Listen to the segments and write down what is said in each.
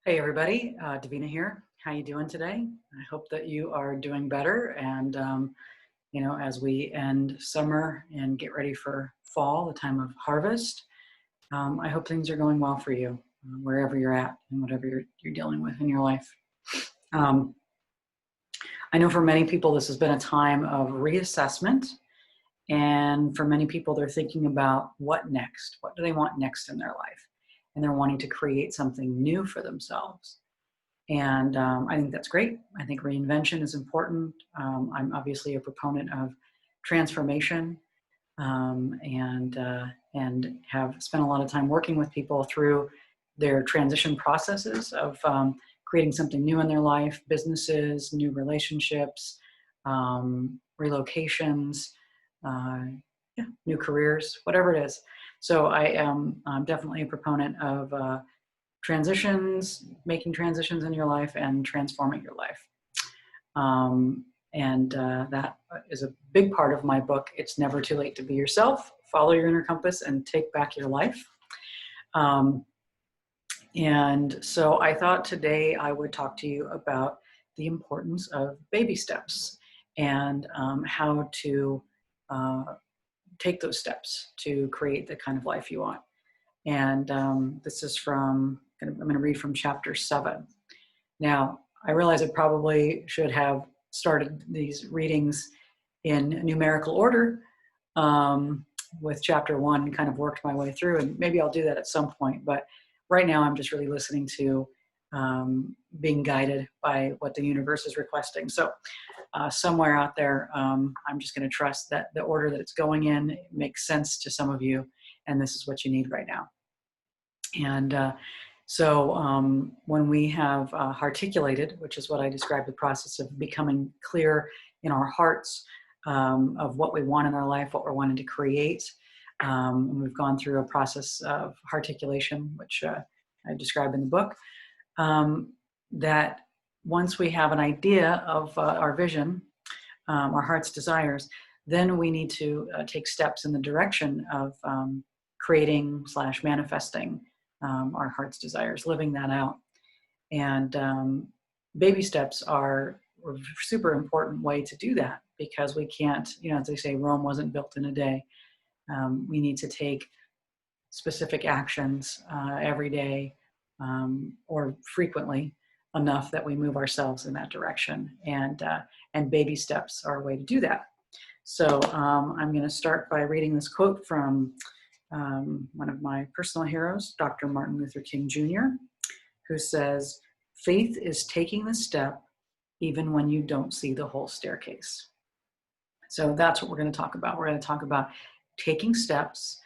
Hey everybody, Davina here. How you doing today? I hope that you are doing better. And as we end summer and get ready for fall, the time of harvest, I hope things are going well for you, wherever you're at and whatever you're dealing with in your life. Um, I know for many people this has been a time of reassessment, and for many people they're thinking about what next. What do they want next in their life? And they're wanting to create something new for themselves. And I think that's great. I think reinvention is important. I'm obviously a proponent of transformation, and have spent a lot of time working with people through their transition processes of creating something new in their life, businesses, new relationships, relocations, new careers, whatever it is. So I'm definitely a proponent of transitions, making transitions in your life and transforming your life. And that is a big part of my book, It's Never Too Late to Be Yourself, Follow Your Inner Compass and Take Back Your Life. And so I thought today I would talk to you about the importance of baby steps and how to take those steps to create the kind of life you want. And this is I'm going to read from chapter 7. Now, I realize I probably should have started these readings in numerical order, with chapter 1 kind of worked my way through, and maybe I'll do that at some point. But right now, I'm just really listening to being guided by what the universe is requesting. So somewhere out there, I'm just going to trust that the order that it's going in makes sense to some of you, and this is what you need right now. And so when we have articulated, which is what I describe the process of becoming clear in our hearts of what we want in our life, what we're wanting to create, and we've gone through a process of articulation, which I describe in the book, that once we have an idea of our vision, our heart's desires, then we need to take steps in the direction of creating/manifesting our heart's desires, living that out. And baby steps are a super important way to do that, because we can't, as they say, Rome wasn't built in a day. We need to take specific actions every day, or frequently enough that we move ourselves in that direction. And baby steps are a way to do that. So I'm going to start by reading this quote from one of my personal heroes, Dr. Martin Luther King Jr., who says, "Faith is taking the step even when you don't see the whole staircase." So that's what we're going to talk about. We're going to talk about taking steps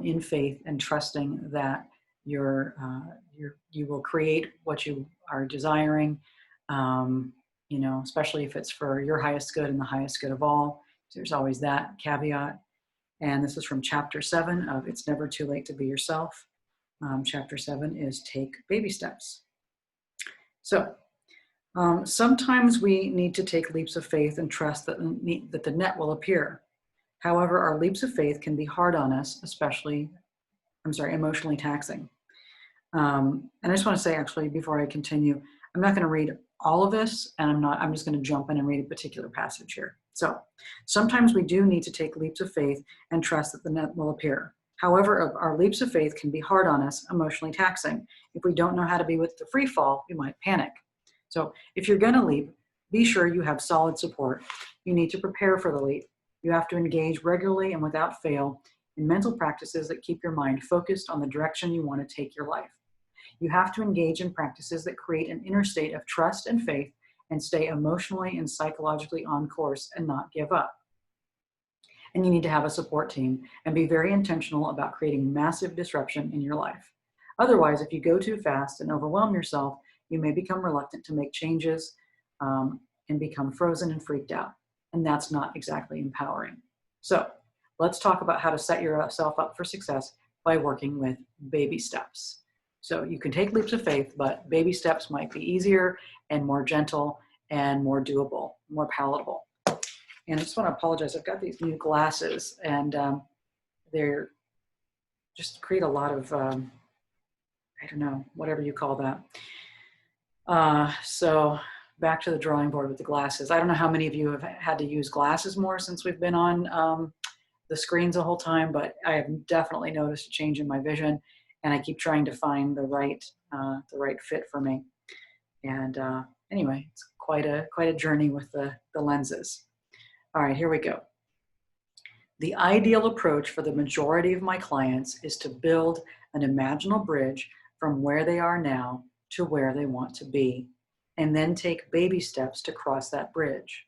in faith and trusting that you will create what you are desiring, especially if it's for your highest good and the highest good of all. So there's always that caveat. And this is from chapter 7 of It's Never Too Late to Be Yourself. Chapter 7 is Take Baby Steps. So sometimes we need to take leaps of faith and trust that the net will appear. However, our leaps of faith can be hard on us, emotionally taxing. And I just want to say, actually, before I continue, I'm not going to read all of this, and I'm just going to jump in and read a particular passage here. So sometimes we do need to take leaps of faith and trust that the net will appear. However, our leaps of faith can be hard on us, emotionally taxing. If we don't know how to be with the free fall, we might panic. So if you're going to leap, be sure you have solid support. You need to prepare for the leap. You have to engage regularly and without fail in mental practices that keep your mind focused on the direction you want to take your life. You have to engage in practices that create an inner state of trust and faith and stay emotionally and psychologically on course and not give up. And you need to have a support team and be very intentional about creating massive disruption in your life. Otherwise, if you go too fast and overwhelm yourself, you may become reluctant to make changes and become frozen and freaked out. And that's not exactly empowering. So let's talk about how to set yourself up for success by working with baby steps. So you can take leaps of faith, but baby steps might be easier and more gentle and more doable, more palatable. And I just want to apologize. I've got these new glasses, and they're just create a lot of, whatever you call that. So back to the drawing board with the glasses. I don't know how many of you have had to use glasses more since we've been on the screens the whole time, but I have definitely noticed a change in my vision, and I keep trying to find the right fit for me. And anyway, it's quite a journey with the lenses. All right, here we go. The ideal approach for the majority of my clients is to build an imaginal bridge from where they are now to where they want to be, and then take baby steps to cross that bridge.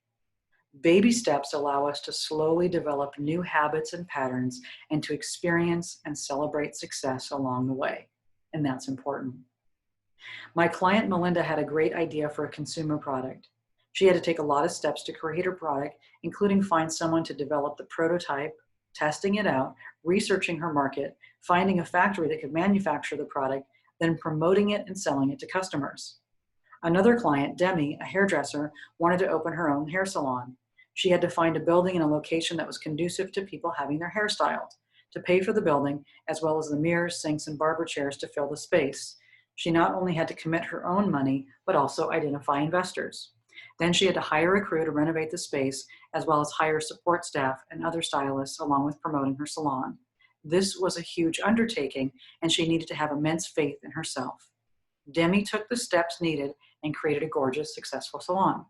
Baby steps allow us to slowly develop new habits and patterns and to experience and celebrate success along the way. And that's important. My client Melinda had a great idea for a consumer product. She had to take a lot of steps to create her product, including find someone to develop the prototype, testing it out, researching her market, finding a factory that could manufacture the product, then promoting it and selling it to customers. Another client, Demi, a hairdresser, wanted to open her own hair salon. She had to find a building and a location that was conducive to people having their hair styled, to pay for the building, as well as the mirrors, sinks, and barber chairs to fill the space. She not only had to commit her own money, but also identify investors. Then she had to hire a crew to renovate the space, as well as hire support staff and other stylists, along with promoting her salon. This was a huge undertaking, and she needed to have immense faith in herself. Demi took the steps needed and created a gorgeous, successful salon.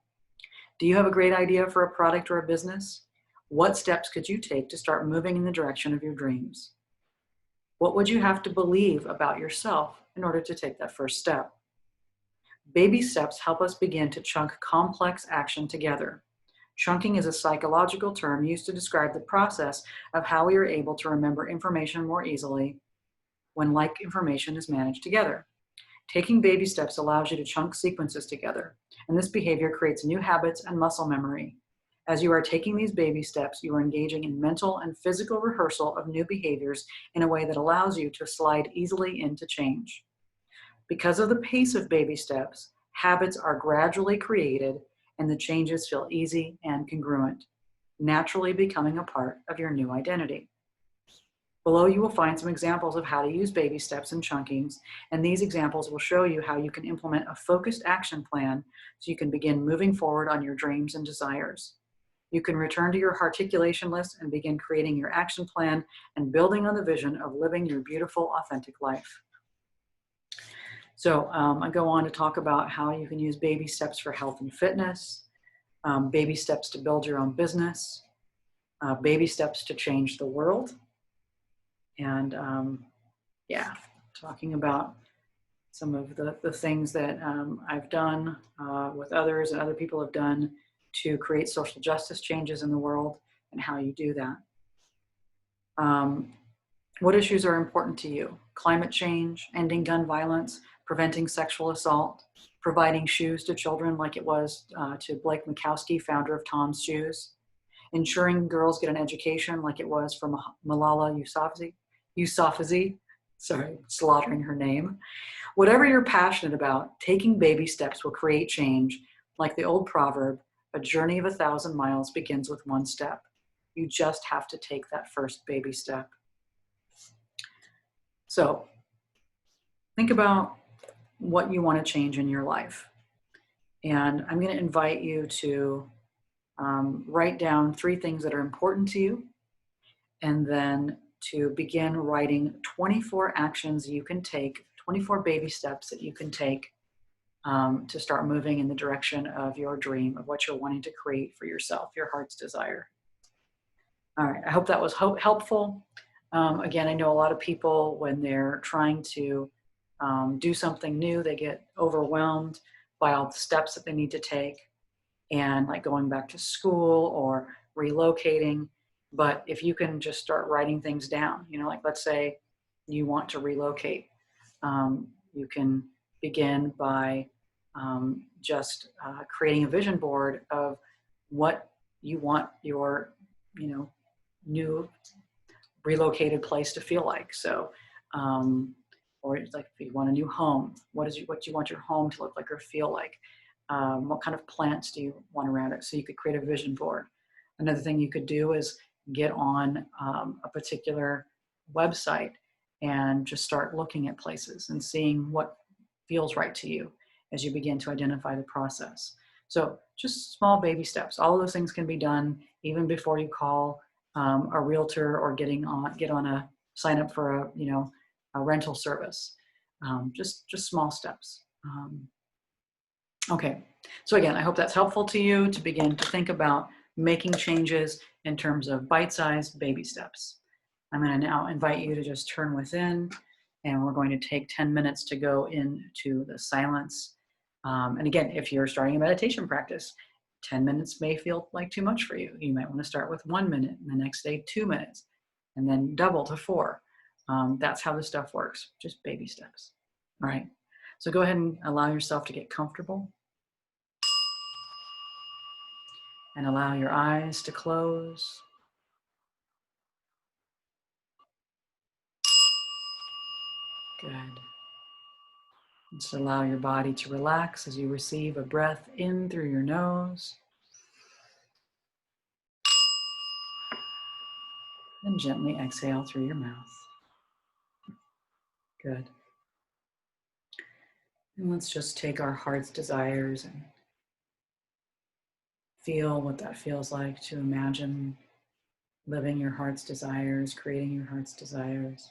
Do you have a great idea for a product or a business? What steps could you take to start moving in the direction of your dreams? What would you have to believe about yourself in order to take that first step? Baby steps help us begin to chunk complex action together. Chunking is a psychological term used to describe the process of how we are able to remember information more easily when like information is managed together. Taking baby steps allows you to chunk sequences together, and this behavior creates new habits and muscle memory. As you are taking these baby steps, you are engaging in mental and physical rehearsal of new behaviors in a way that allows you to slide easily into change. Because of the pace of baby steps, habits are gradually created and the changes feel easy and congruent, naturally becoming a part of your new identity. Below you will find some examples of how to use baby steps and chunkings, and these examples will show you how you can implement a focused action plan so you can begin moving forward on your dreams and desires. You can return to your articulation list and begin creating your action plan and building on the vision of living your beautiful, authentic life. So I go on to talk about how you can use baby steps for health and fitness, baby steps to build your own business, baby steps to change the world, and talking about some of the things that I've done with others and other people have done to create social justice changes in the world and how you do that. What issues are important to you? Climate change, ending gun violence, preventing sexual assault, providing shoes to children like it was to Blake Mikowski, founder of Tom's Shoes, ensuring girls get an education like it was for Malala Yousafzai, sorry, slaughtering her name. Whatever you're passionate about, taking baby steps will create change. Like the old proverb, a journey of 1,000 miles begins with one step. You just have to take that first baby step. So think about what you want to change in your life. And I'm going to invite you to write down 3 things that are important to you, and then to begin writing 24 actions you can take, 24 baby steps that you can take to start moving in the direction of your dream, of what you're wanting to create for yourself, your heart's desire. All right, I hope that was helpful. Again, I know a lot of people, when they're trying to do something new, they get overwhelmed by all the steps that they need to take, and like going back to school or relocating. But if you can just start writing things down, like let's say you want to relocate, you can begin by just creating a vision board of what you want your, new relocated place to feel like. So, or like if you want a new home, what do you want your home to look like or feel like? What kind of plants do you want around it? So you could create a vision board. Another thing you could do is get on a particular website and just start looking at places and seeing what feels right to you. as you begin to identify the process. So just small baby steps. All of those things can be done even before you call a realtor or get on a sign up for a rental service. Just small steps. Okay, so again, I hope that's helpful to you to begin to think about making changes in terms of bite-sized baby steps. I'm going to now invite you to just turn within, and we're going to take 10 minutes to go into the silence. And again, if you're starting a meditation practice, 10 minutes may feel like too much for you. You might want to start with 1 minute, and the next day 2 minutes, and then double to 4. That's how this stuff works, just baby steps. All right, so go ahead and allow yourself to get comfortable. And allow your eyes to close. Good. Just allow your body to relax as you receive a breath in through your nose. And gently exhale through your mouth. Good. And let's just take our heart's desires and feel what that feels like to imagine living your heart's desires, creating your heart's desires.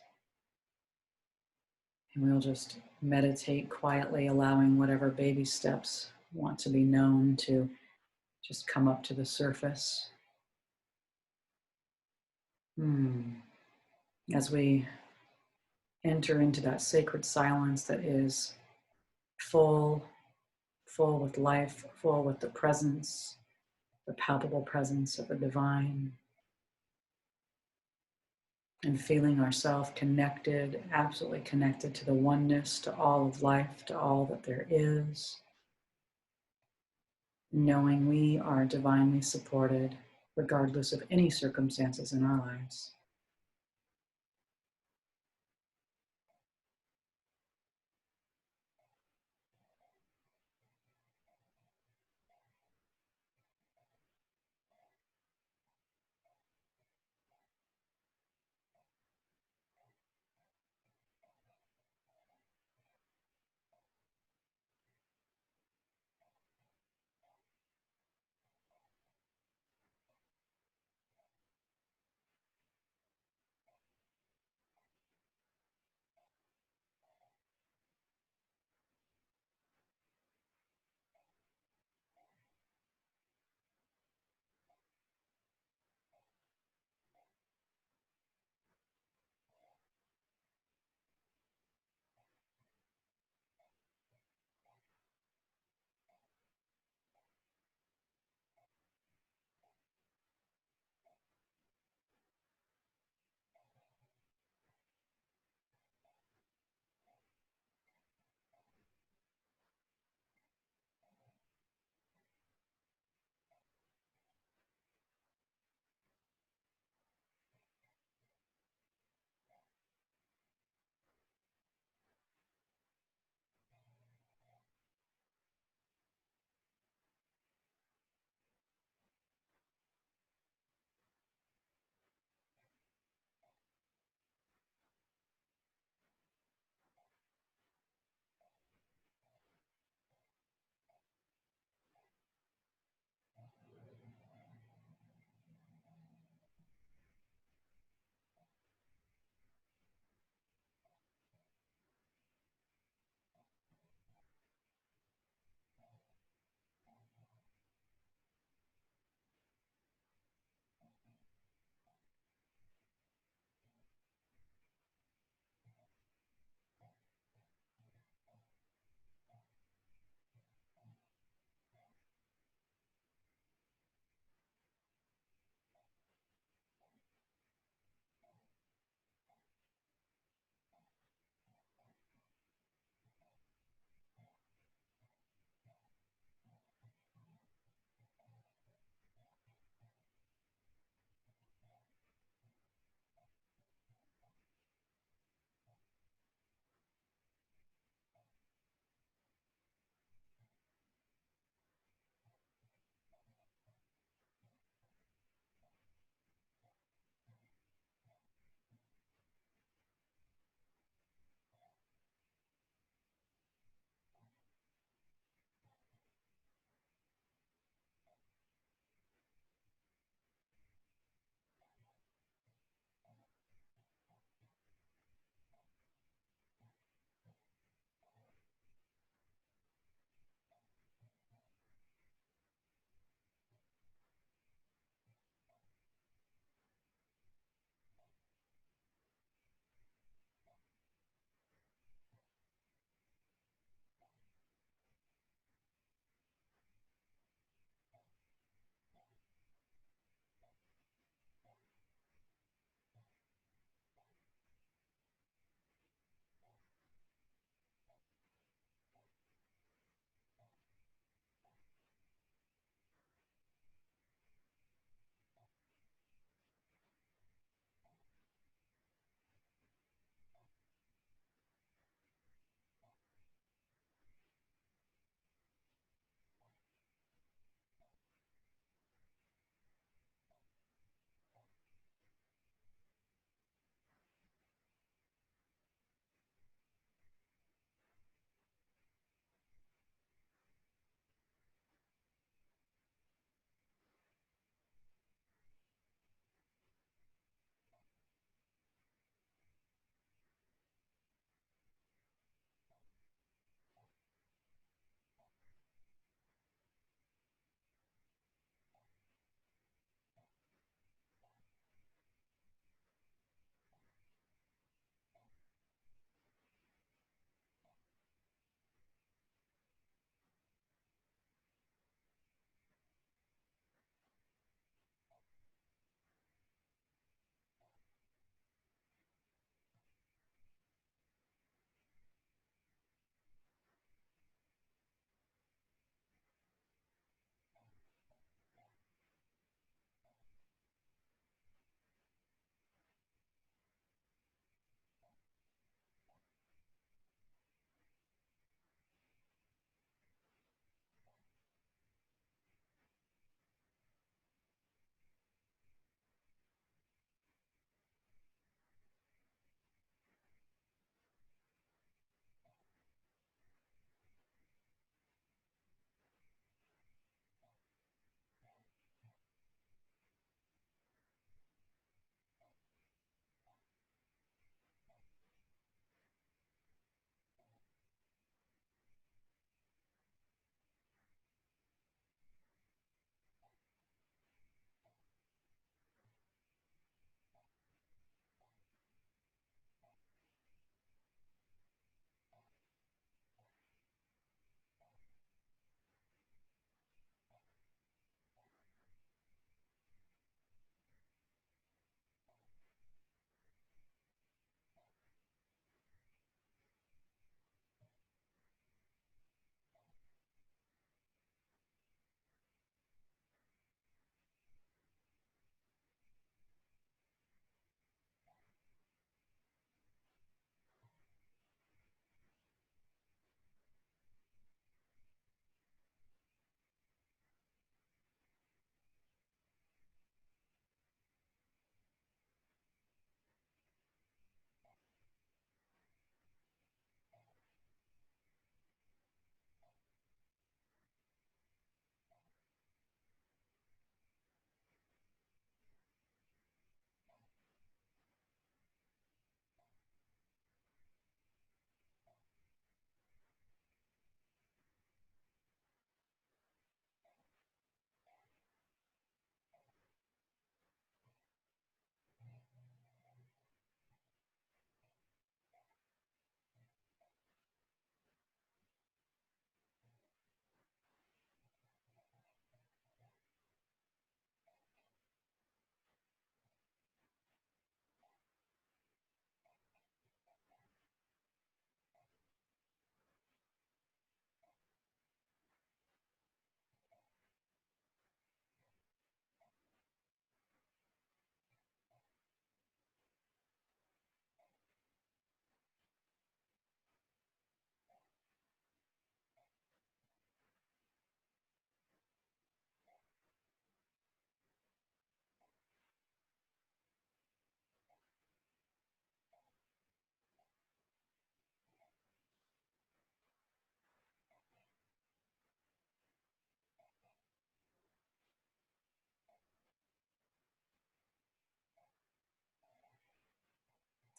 And we'll just meditate quietly, allowing whatever baby steps want to be known to just come up to the surface. As we enter into that sacred silence that is full with life, full with the presence, the palpable presence of the divine, and feeling ourselves connected, absolutely connected to the oneness, to all of life, to all that there is, knowing we are divinely supported regardless of any circumstances in our lives.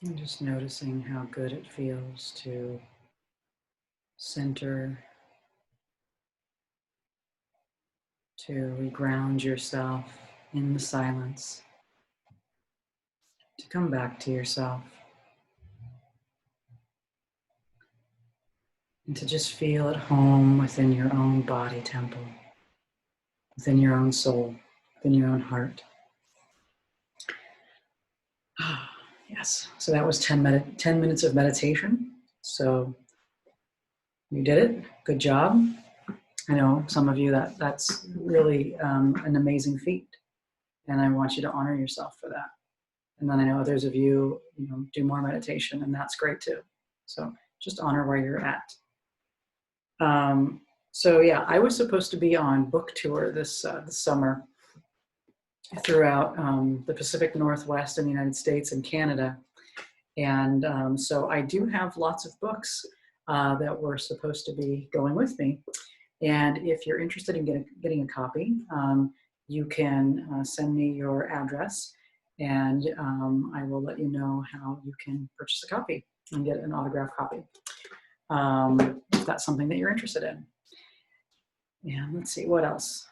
And just noticing how good it feels to center, to reground yourself in the silence, to come back to yourself, and to just feel at home within your own body temple, within your own soul, within your own heart. Yes, so that was 10 minutes of meditation. So you did it. Good job. I know some of you that's really an amazing feat, and I want you to honor yourself for that. And then I know others of you, do more meditation, and that's great too. So just honor where you're at. So yeah, I was supposed to be on book tour this summer throughout the Pacific Northwest in the United States and Canada. And so I do have lots of books that were supposed to be going with me. And if you're interested in getting a copy, you can send me your address, and I will let you know how you can purchase a copy and get an autographed copy, if that's something that you're interested in. And let's see, what else?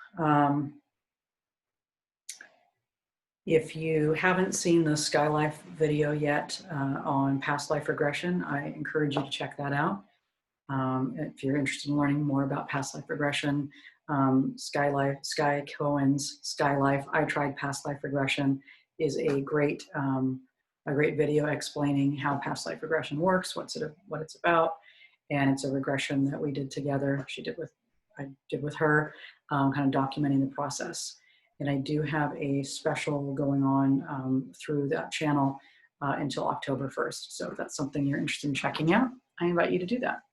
If you haven't seen the Skylife video yet on past life regression, I encourage you to check that out. If you're interested in learning more about past life regression, Sky Cohen's Skylife, I Tried Past Life Regression is a great video explaining how past life regression works, what it's about, and it's a regression that we did together. I did with her, kind of documenting the process. And I do have a special going on through that channel until October 1st. So if that's something you're interested in checking out, I invite you to do that.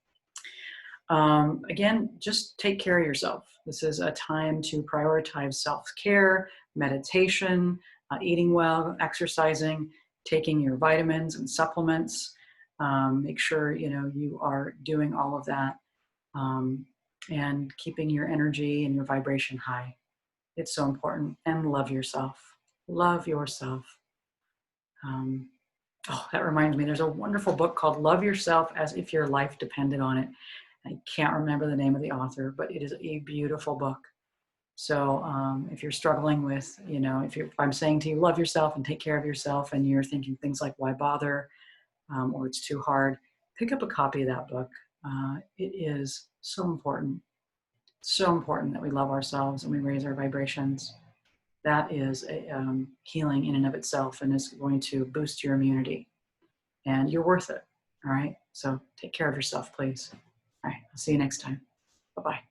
Again, just take care of yourself. This is a time to prioritize self-care, meditation, eating well, exercising, taking your vitamins and supplements. Make sure you are doing all of that, and keeping your energy and your vibration high. It's so important. And love yourself. Love yourself. That reminds me, there's a wonderful book called Love Yourself as If Your Life Depended on It. I can't remember the name of the author, but it is a beautiful book. So if you're struggling with, if I'm saying to you, love yourself and take care of yourself, and you're thinking things like, why bother? Or it's too hard, pick up a copy of that book. It is so important that we love ourselves and we raise our vibrations. That is a healing in and of itself, and is going to boost your immunity. And you're worth it. All right. So take care of yourself, please. All right. I'll see you next time. Bye-bye.